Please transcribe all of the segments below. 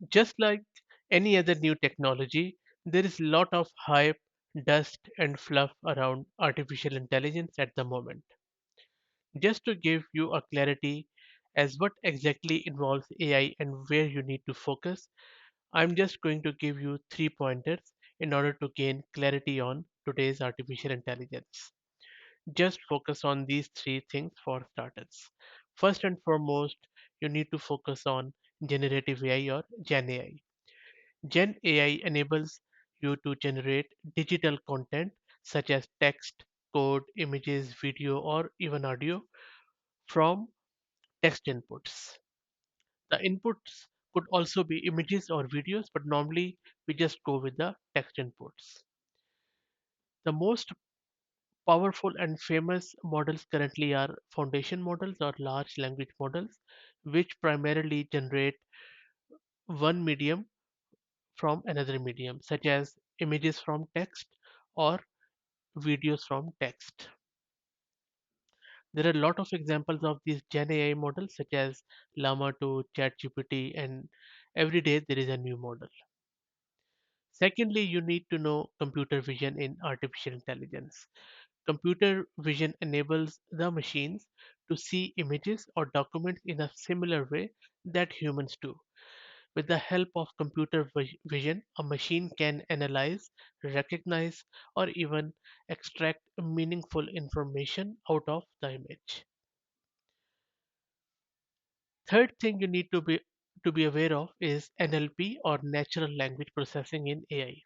Just like any other new technology, there is a lot of hype, dust, and fluff around artificial intelligence at the moment. Just to give you a clarity as what exactly involves AI and where you need to focus, I'm just going to give you three pointers in order to gain clarity on today's artificial intelligence. Just focus on these three things for starters. First and foremost, you need to focus on generative AI or Gen AI. Gen AI enables you to generate digital content such as text, code, images, video, or even audio from text inputs. The inputs could also be images or videos, but normally we just go with the text inputs. The most powerful and famous models currently are foundation models or large language models, which primarily generate one medium from another medium, such as images from text or videos from text. There are a lot of examples of these Gen AI models, such as Llama 2, ChatGPT, and every day there is a new model. Secondly, you need to know computer vision in artificial intelligence. Computer vision enables the machines to see images or documents in a similar way that humans do. With the help of vision, a machine can analyze, recognize, or even extract meaningful information out of the image. Third thing you need to be aware of is NLP or natural language processing in AI.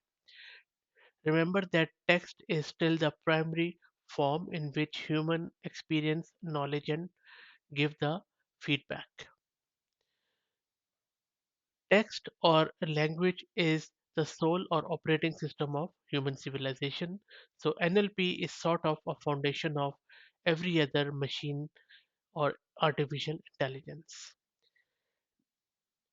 Remember that text is still the primary form in which human experience knowledge and give the feedback. Text or language is the soul or operating system of human civilization. So NLP is sort of a foundation of every other machine or artificial intelligence.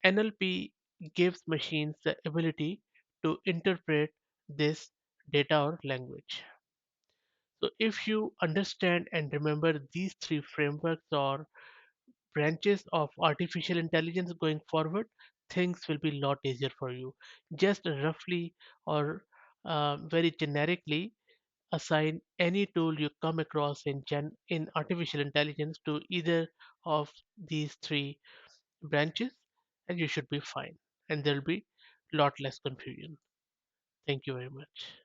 NLP gives machines the ability to interpret this data or language. So if you understand and remember these three frameworks or branches of artificial intelligence going forward, things will be a lot easier for you. Just roughly or very generically assign any tool you come across in artificial intelligence to either of these three branches, and you should be fine. And there'll be a lot less confusion. Thank you very much.